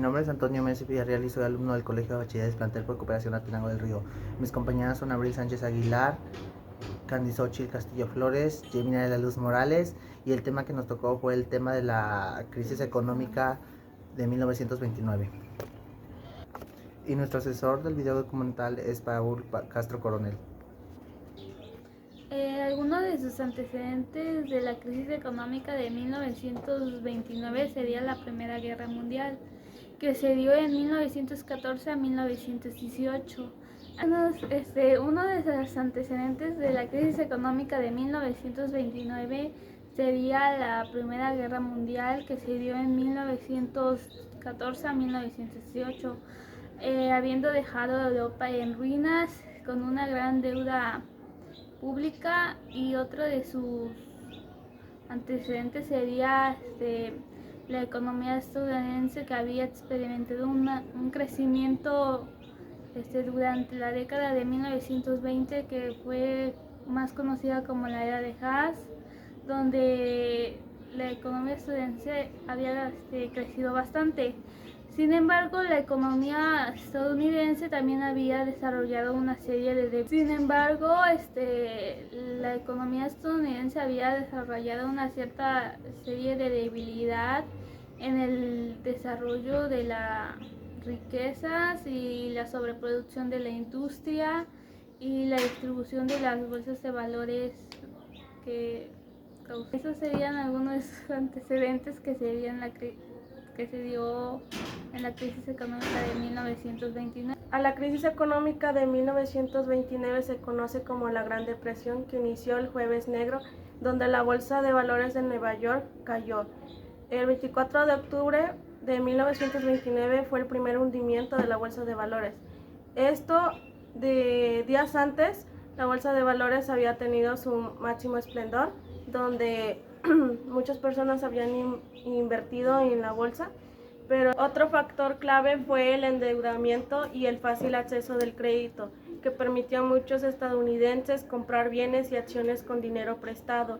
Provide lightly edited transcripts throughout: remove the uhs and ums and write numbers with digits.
nombre es Antonio Messi Villarreal y soy alumno del Colegio de Bachilleres Plantel por Cooperación Atenango del Río. Mis compañeras son Abril Sánchez Aguilar, Candizochil Castillo Flores, Gemina de la Luz Morales, y el tema que nos tocó fue el tema de la crisis económica de 1929. Y nuestro asesor del video documental es Paul Castro Coronel. Algunos de sus antecedentes de la crisis económica de 1929 sería la Primera Guerra Mundial, que se dio en 1914 a 1918. Uno de sus antecedentes de la crisis económica de 1929 sería la Primera Guerra Mundial, que se dio en 1914 a 1918, habiendo dejado a Europa en ruinas con una gran deuda pública. Y otro de sus antecedentes sería la economía estadounidense, que había experimentado un crecimiento durante la década de 1920, que fue más conocida como la era de Haas, donde la economía estadounidense había crecido bastante. Sin embargo, la economía estadounidense también había desarrollado una serie de la economía estadounidense había desarrollado una cierta serie de debilidad en el desarrollo de las riquezas y la sobreproducción de la industria y la distribución de las bolsas de valores que causaron. Esos serían algunos de sus antecedentes que se dio en la crisis económica de 1929. A la crisis económica de 1929 se conoce como la Gran Depresión, que inició el Jueves Negro, donde la Bolsa de Valores de Nueva York cayó. El 24 de octubre de 1929 fue el primer hundimiento de la Bolsa de Valores. Esto, de días antes, la Bolsa de Valores había tenido su máximo esplendor, donde muchas personas habían invertido en la bolsa, pero otro factor clave fue el endeudamiento y el fácil acceso del crédito, que permitió a muchos estadounidenses comprar bienes y acciones con dinero prestado,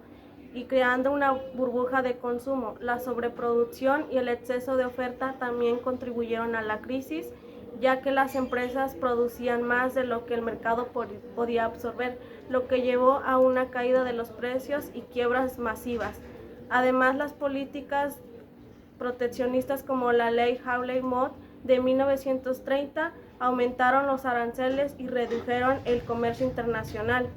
y creando una burbuja de consumo. La sobreproducción y el exceso de oferta también contribuyeron a la crisis, ya que las empresas producían más de lo que el mercado podía absorber, lo que llevó a una caída de los precios y quiebras masivas. Además, las políticas proteccionistas como la ley Hawley-Mott de 1930 aumentaron los aranceles y redujeron el comercio internacional,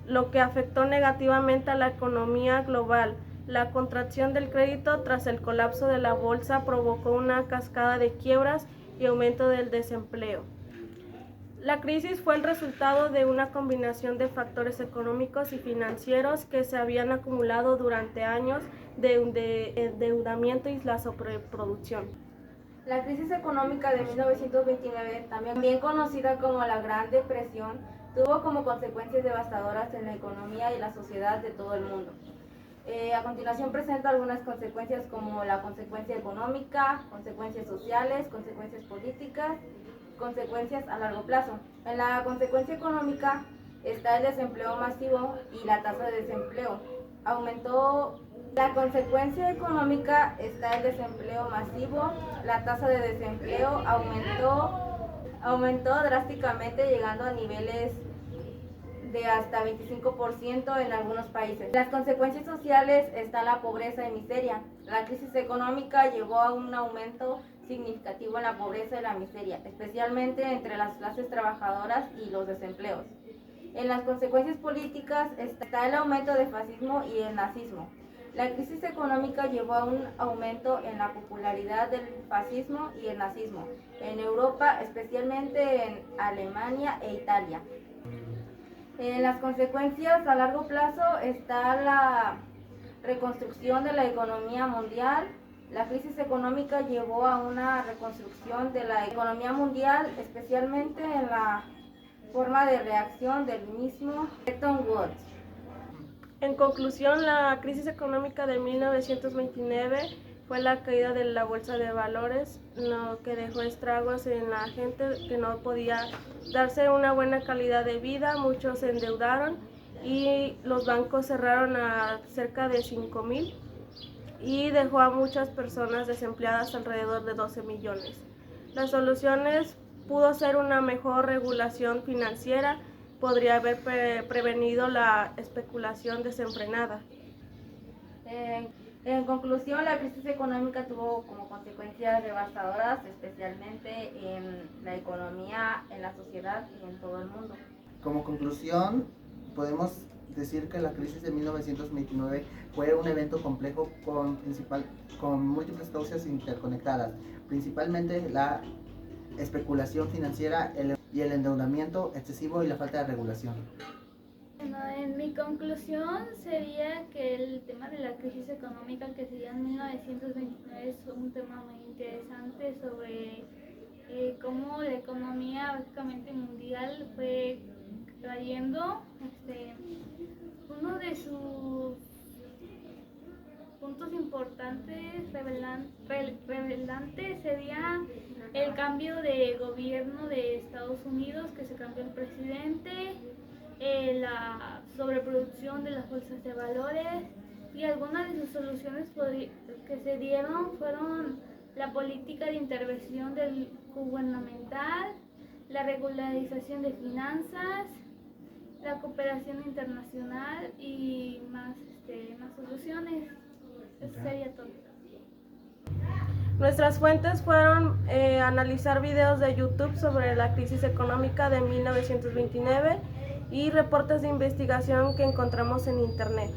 lo que afectó negativamente a la economía global. La contracción del crédito tras el colapso de la bolsa provocó una cascada de quiebras y aumento del desempleo. La crisis fue el resultado de una combinación de factores económicos y financieros que se habían acumulado durante años de endeudamiento y la sobreproducción. La crisis económica de 1929, también conocida como la Gran Depresión, tuvo como consecuencias devastadoras en la economía y la sociedad de todo el mundo. A continuación presento algunas consecuencias, como la consecuencia económica, consecuencias sociales, consecuencias políticas, consecuencias a largo plazo. En la consecuencia económica está el desempleo masivo y la tasa de desempleo. La consecuencia económica está el desempleo masivo, la tasa de desempleo aumentó drásticamente, llegando a niveles de hasta 25% en algunos países. Las consecuencias sociales está la pobreza y miseria. La crisis económica llevó a un aumento significativo en la pobreza y la miseria, especialmente entre las clases trabajadoras y los desempleos. En las consecuencias políticas está el aumento del fascismo y el nazismo. La crisis económica llevó a un aumento en la popularidad del fascismo y el nazismo en Europa, especialmente en Alemania e Italia. En las consecuencias a largo plazo está la reconstrucción de la economía mundial. La crisis económica llevó a una reconstrucción de la economía mundial, especialmente en la forma de reacción del mismo Bretton Woods. En conclusión, la crisis económica de 1929 fue la caída de la bolsa de valores, lo que dejó estragos en la gente que no podía darse una buena calidad de vida. Muchos se endeudaron y los bancos cerraron a cerca de 5,000 y dejó a muchas personas desempleadas, alrededor de 12 millones. Las soluciones pudo ser una mejor regulación financiera, podría haber prevenido la especulación desenfrenada. En conclusión, la crisis económica tuvo como consecuencias devastadoras, especialmente en la economía, en la sociedad y en todo el mundo. Como conclusión, podemos decir que la crisis de 1929 fue un evento complejo con múltiples causas interconectadas, principalmente la especulación financiera y el endeudamiento excesivo y la falta de regulación. Bueno, en mi conclusión sería que el tema de la crisis económica que se dio en 1929 es un tema muy interesante sobre cómo la economía básicamente mundial fue cayendo. Uno de sus puntos importantes revelantes sería el cambio de gobierno de Estados Unidos, que se cambió el presidente, la sobreproducción de las bolsas de valores, y algunas de sus soluciones que se dieron fueron la política de intervención gubernamental, la regularización de finanzas, la cooperación internacional y más soluciones. Eso sería todo. Nuestras fuentes fueron analizar videos de YouTube sobre la crisis económica de 1929 y reportes de investigación que encontramos en Internet.